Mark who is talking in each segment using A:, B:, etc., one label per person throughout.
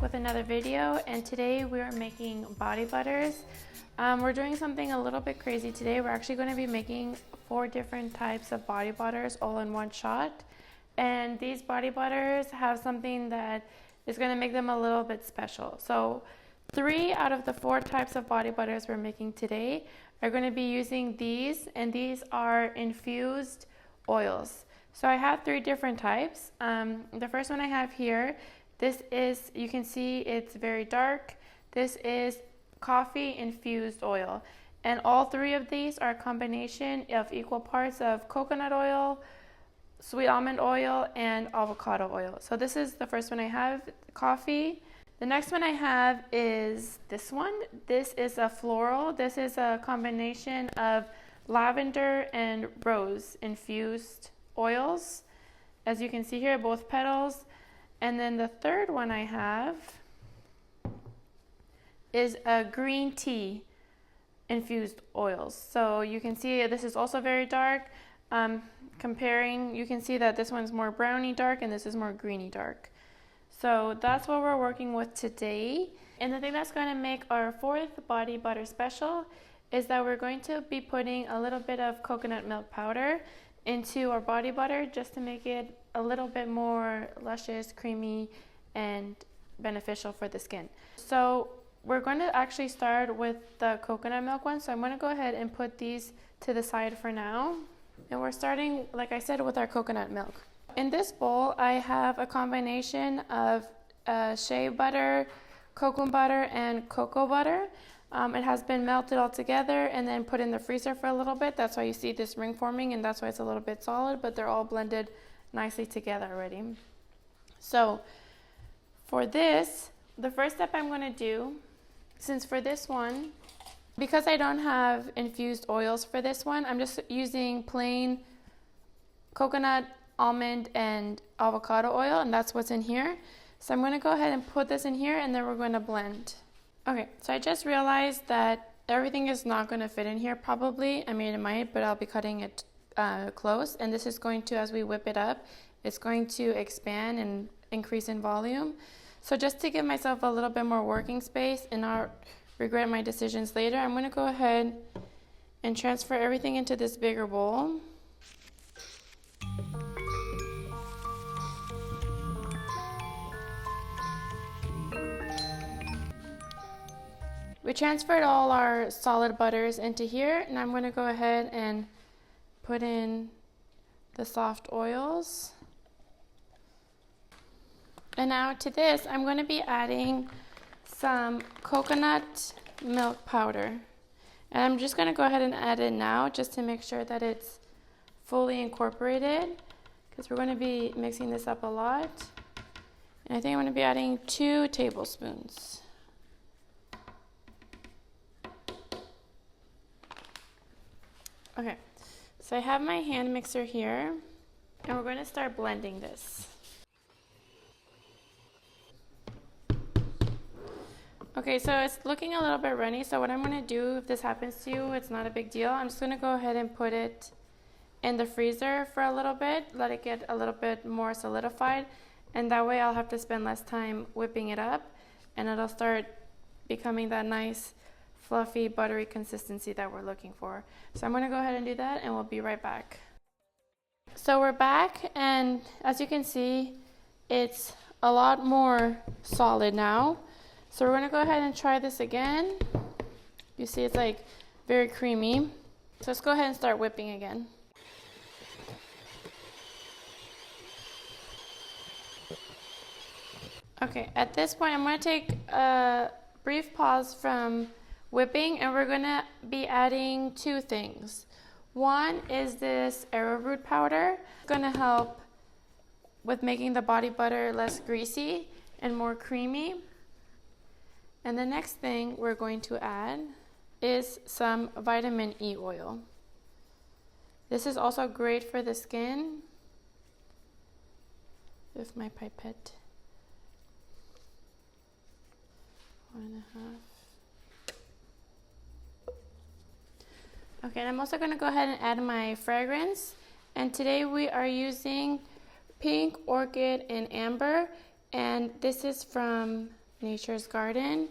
A: with another video, and today we are making body butters. We're doing something a little bit crazy today. We're actually going to be making 4 different types of body butters all in one shot, and these body butters have something that is going to make them a little bit special. So 3 out of the 4 types of body butters we're making today are going to be using these, and these are infused oils. So I have 3 different types. The first one I have here, this is, you can see it's very dark. This is coffee infused oil. And all 3 of these are a combination of equal parts of coconut oil, sweet almond oil, and avocado oil. So this is the first one I have, coffee. The next one I have is this one. This is a floral. This is a combination of lavender and rose infused oils. As you can see here, both petals. And then the third one I have is a green tea infused oils. So you can see this is also very dark. Comparing, you can see that this one's more browny dark and this is more greeny dark. So that's what we're working with today. And the thing that's going to make our 4th body butter special is that we're going to be putting a little bit of coconut milk powder into our body butter just to make it a little bit more luscious, creamy, and beneficial for the skin. So we're going to actually start with the coconut milk one. So I'm going to go ahead and put these to the side for now. And we're starting, like I said, with our coconut milk. In this bowl, I have a combination of Shea Butter, Kokum Butter, and cocoa butter. It has been melted all together and then put in the freezer for a little bit. That's why you see this ring forming, and that's why it's a little bit solid, but they're all blended nicely together already. So for this, the first step I'm going to do, since for this one, because I don't have infused oils for this one, I'm just using plain coconut, almond, and avocado oil, and that's what's in here. So I'm going to go ahead and put this in here, and then we're going to blend. Okay, so I just realized that everything is not going to fit in here probably. I mean, it might, but I'll be cutting it close. And this is going to, as we whip it up, it's going to expand and increase in volume. So just to give myself a little bit more working space and not regret my decisions later, I'm going to go ahead and transfer everything into this bigger bowl. We transferred all our solid butters into here, and I'm going to go ahead and put in the soft oils. And now to this, I'm going to be adding some coconut milk powder. And I'm just going to go ahead and add it now just to make sure that it's fully incorporated, because we're going to be mixing this up a lot. And I think I'm going to be adding 2 tablespoons. Okay, so I have my hand mixer here, and we're going to start blending this. Okay, so it's looking a little bit runny, so what I'm going to do, if this happens to you, it's not a big deal. I'm just going to go ahead and put it in the freezer for a little bit, let it get a little bit more solidified, and that way I'll have to spend less time whipping it up, and it'll start becoming that nice fluffy, buttery consistency that we're looking for. So I'm going to go ahead and do that, and we'll be right back. So we're back, and as you can see, it's a lot more solid now. So we're going to go ahead and try this again. You see it's like very creamy. So let's go ahead and start whipping again. Okay, at this point I'm going to take a brief pause from whipping, and we're going to be adding 2 things. One is this Arrowroot Powder. It's going to help with making the body butter less greasy and more creamy. And the next thing we're going to add is some vitamin E oil. This is also great for the skin. With my pipette. 1.5. Okay, and I'm also going to go ahead and add my fragrance. And today we are using Pink Orchid and Amber. And this is from Nature's Garden.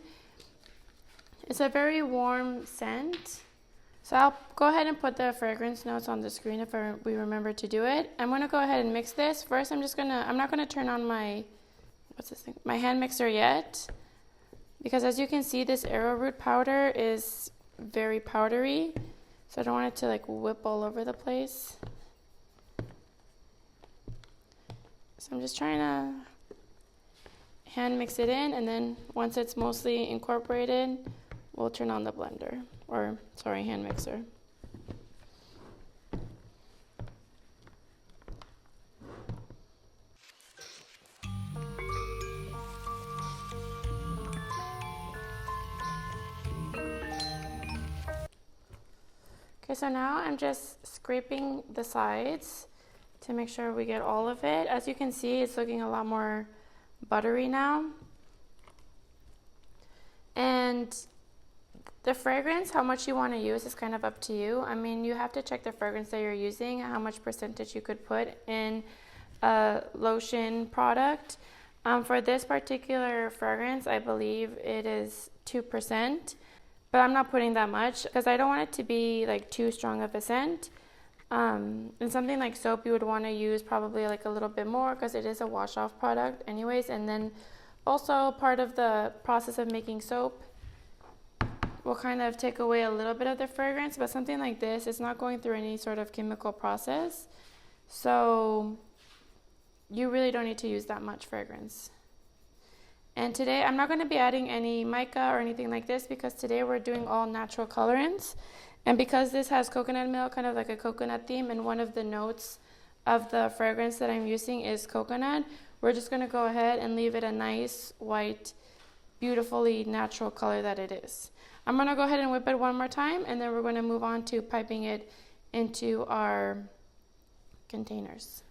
A: It's a very warm scent. So I'll go ahead and put the fragrance notes on the screen if we remember to do it. I'm going to go ahead and mix this. First, I'm not going to turn on my, my hand mixer yet. Because as you can see, this Arrowroot powder is very powdery. So I don't want it to like whip all over the place. So I'm just trying to hand mix it in, and then once it's mostly incorporated, we'll turn on the blender, or sorry, hand mixer. Okay, so now I'm just scraping the sides to make sure we get all of it. As you can see, it's looking a lot more buttery now. And the fragrance, how much you want to use is kind of up to you. I mean, you have to check the fragrance that you're using, how much percentage you could put in a lotion product. For this particular fragrance, I believe it is 2%, but I'm not putting that much because I don't want it to be like too strong of a scent. And something like soap, you would want to use probably like a little bit more because it is a wash off product anyways. And then also part of the process of making soap will kind of take away a little bit of the fragrance, but something like this is not going through any sort of chemical process. So you really don't need to use that much fragrance. And today I'm not going to be adding any mica or anything like this because today we're doing all natural colorants. And because this has coconut milk, kind of like a coconut theme, and one of the notes of the fragrance that I'm using is coconut, we're just going to go ahead and leave it a nice white, beautifully natural color that it is. I'm going to go ahead and whip it one more time, and then we're going to move on to piping it into our containers.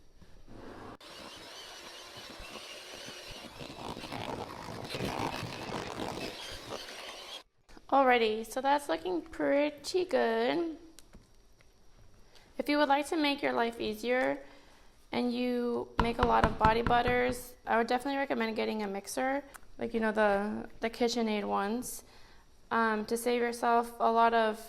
A: Alrighty, so that's looking pretty good. If you would like to make your life easier and you make a lot of body butters, I would definitely recommend getting a mixer, like, you know, the KitchenAid ones, to save yourself a lot of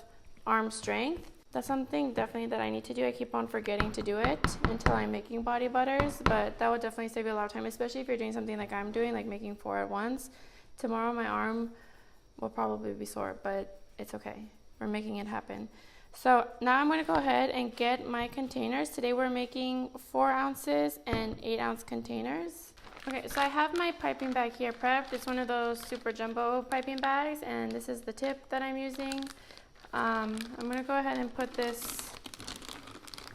A: arm strength. That's something definitely that I need to do. I keep on forgetting to do it until I'm making body butters, but that would definitely save you a lot of time, especially if you're doing something like I'm doing, like making 4 at once. Tomorrow my arm will probably be sore, but it's okay. We're making it happen. So now I'm going to go ahead and get my containers. Today we're making 4 ounces and 8 ounce containers. Okay, so I have my piping bag here prepped. It's one of those super jumbo piping bags, and this is the tip that I'm using. I'm going to go ahead and put this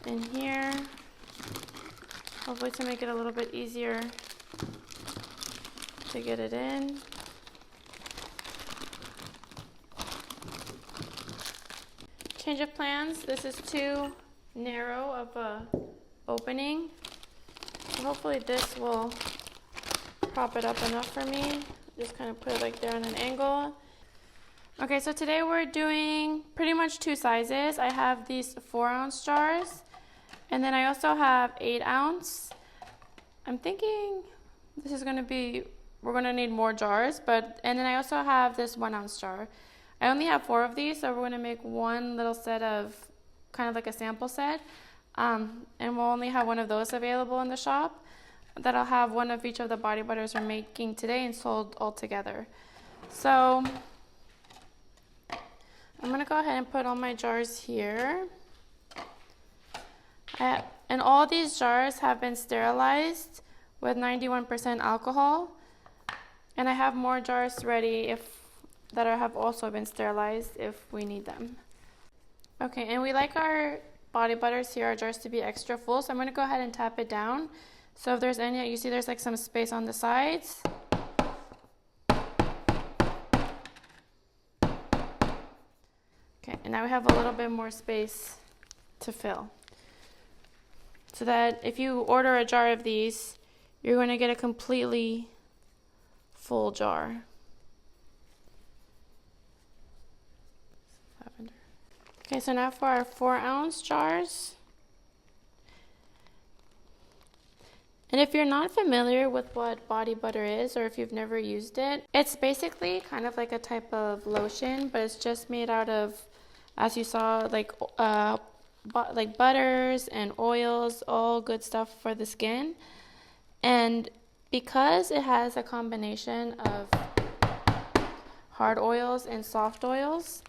A: in here, hopefully to make it a little bit easier to get it in. Change of plans. This is too narrow of a opening. So hopefully this will prop it up enough for me. Just kind of put it like there on an angle. Okay, so today we're doing pretty much 2 sizes. I have these 4 ounce jars, and then I also have 8 ounce. I'm thinking this is gonna be, we're gonna need more jars, and then I also have this 1 ounce jar. I only have 4 of these, so we're going to make one little set of, kind of like a sample set, and we'll only have one of those available in the shop. That I'll have one of each of the body butters we're making today and sold all together. So I'm going to go ahead and put all my jars here. And all these jars have been sterilized with 91% alcohol, and I have more jars ready that have also been sterilized if we need them. Okay, and we like our body butters here, our jars, to be extra full, so I'm going to go ahead and tap it down. So if there's any, you see there's like some space on the sides. Okay, and now we have a little bit more space to fill. So that if you order a jar of these, you're going to get a completely full jar. Lavender. Okay, so now for our 4 ounce jars. And if you're not familiar with what body butter is, or if you've never used it, it's basically kind of like a type of lotion, but it's just made out of, as you saw, like butters and oils, all good stuff for the skin. And because it has a combination of hard oils and soft oils,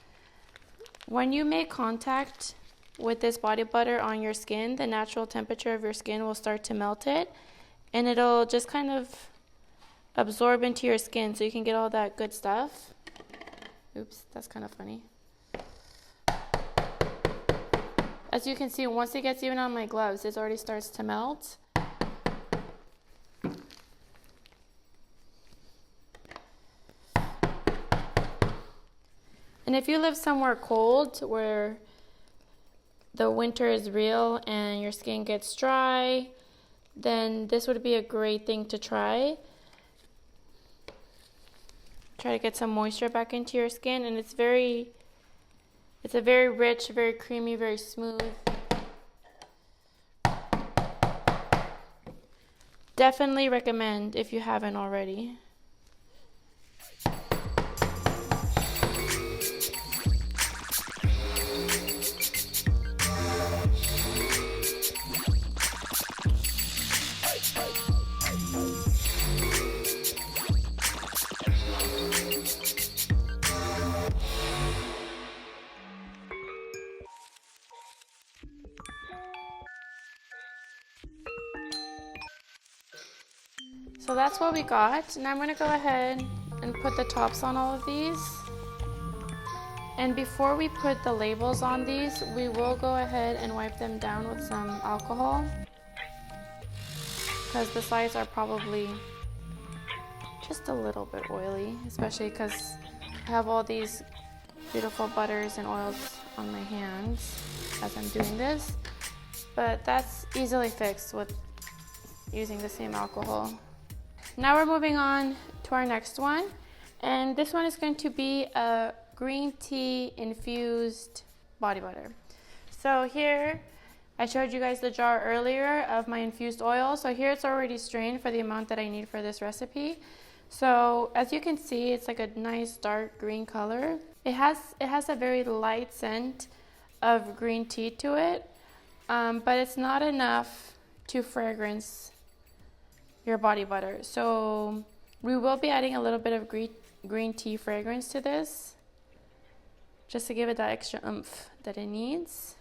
A: when you make contact with this body butter on your skin, the natural temperature of your skin will start to melt it, and it'll just kind of absorb into your skin so you can get all that good stuff. Oops, that's kind of funny. As you can see, once it gets even on my gloves, it already starts to melt. And if you live somewhere cold where the winter is real and your skin gets dry, then this would be a great thing to try. Try to get some moisture back into your skin, and it's a very rich, very creamy, very smooth. Definitely recommend if you haven't already. So that's what we got. Now I'm going to go ahead and put the tops on all of these. And before we put the labels on these, we will go ahead and wipe them down with some alcohol, because the sides are probably just a little bit oily, especially because I have all these beautiful butters and oils on my hands as I'm doing this. But that's easily fixed with using the same alcohol. Now we're moving on to our next one, and this one is going to be a green tea infused body butter. So here, I showed you guys the jar earlier of my infused oil. So here it's already strained for the amount that I need for this recipe. So as you can see, it's like a nice dark green color. It has a very light scent of green tea to it, but it's not enough to fragrance your body butter. So we will be adding a little bit of green tea fragrance to this, just to give it that extra oomph that it needs.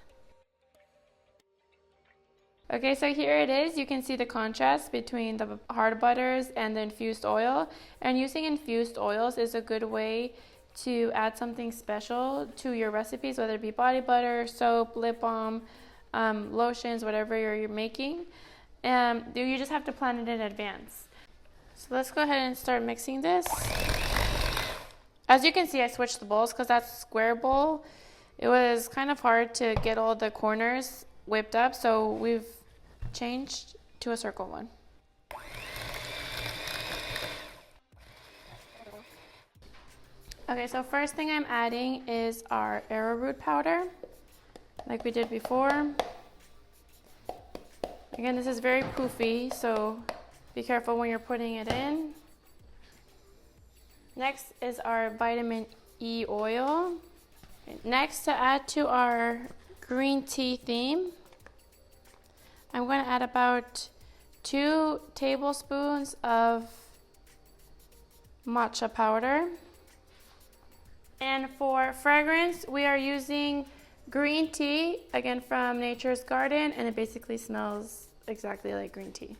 A: Okay, so here it is. You can see the contrast between the hard butters and the infused oil. And using infused oils is a good way to add something special to your recipes, whether it be body butter, soap, lip balm, lotions, whatever you're making. You just have to plan it in advance. So let's go ahead and start mixing this. As you can see, I switched the bowls because that's a square bowl. It was kind of hard to get all the corners whipped up, so we've changed to a circle one. Okay, so first thing I'm adding is our Arrowroot powder, like we did before. Again, this is very poofy, so be careful when you're putting it in. Next is our vitamin E oil. Next, to add to our green tea theme, I'm going to add about 2 tablespoons of matcha powder. And for fragrance, we are using green tea, again from Nature's Garden, and it basically smells exactly like green tea.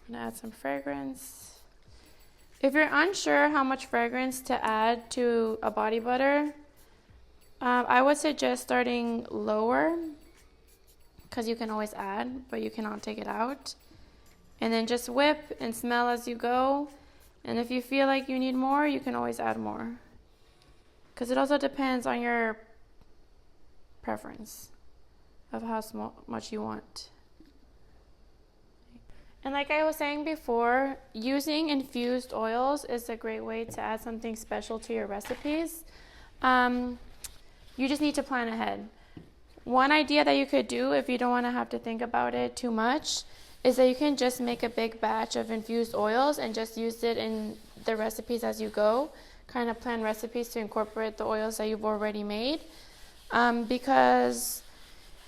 A: I'm gonna add some fragrance. If you're unsure how much fragrance to add to a body butter, I would suggest starting lower, because you can always add, but you cannot take it out. And then just whip and smell as you go. And if you feel like you need more, you can always add more, because it also depends on your preference of how much you want. And like I was saying before, using infused oils is a great way to add something special to your recipes. You just need to plan ahead. One idea that you could do, if you don't want to have to think about it too much, is that you can just make a big batch of infused oils and just use it in the recipes as you go. Kind of plan recipes to incorporate the oils that you've already made. Because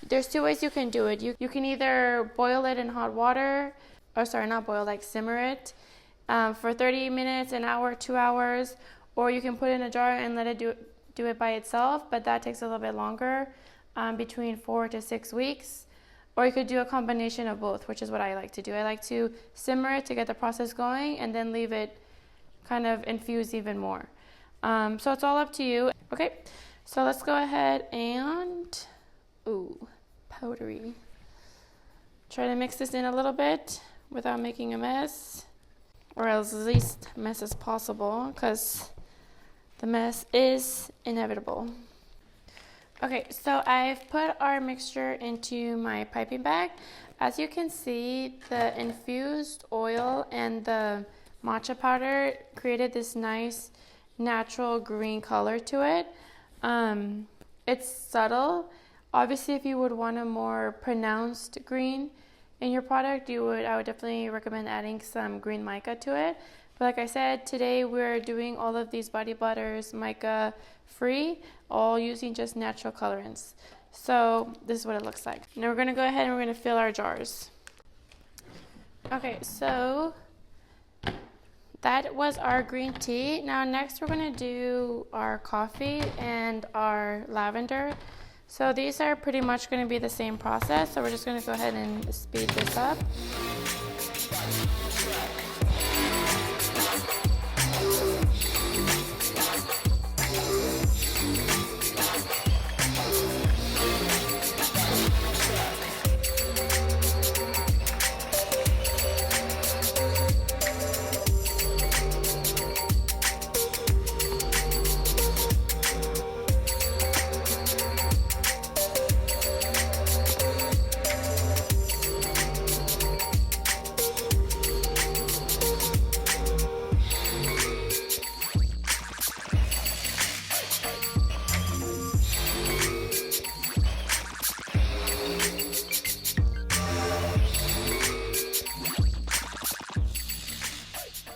A: there's two ways you can do it. You can either boil it in hot water, or sorry, not boil, like simmer it for 30 minutes, an hour, 2 hours, or you can put it in a jar and let it do it by itself, but that takes a little bit longer, between 4 to 6 weeks. Or you could do a combination of both, which is what I like to do. I like to simmer it to get the process going and then leave it kind of infuse even more. So it's all up to you. Okay, so let's go ahead and, powdery. Try to mix this in a little bit without making a mess, or as least mess as possible, because the mess is inevitable. Okay, so I've put our mixture into my piping bag. As you can see, the infused oil and the matcha powder created this nice natural green color to it. It's subtle. Obviously, if you would want a more pronounced green in your product, I would definitely recommend adding some green mica to it. But like I said, today we're doing all of these body butters mica free, all using just natural colorants. So this is what it looks like. Now we're going to go ahead and we're going to fill our jars. Okay, so that was our green tea. Now next we're going to do our coffee and our lavender. So these are pretty much going to be the same process. So we're just going to go ahead and speed this up.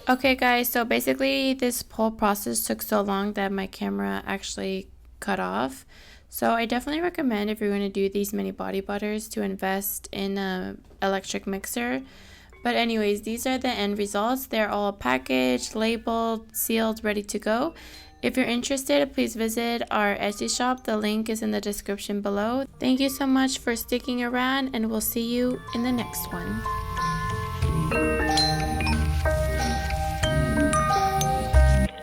A: Okay guys, so basically this whole process took so long that my camera actually cut off. So I definitely recommend, if you're going to do these many body butters, to invest in an electric mixer. But anyways, these are the end results. They're all packaged, labeled, sealed, ready to go. If you're interested, please visit our Etsy shop. The link is in the description below. Thank you so much for sticking around, and we'll see you in the next one.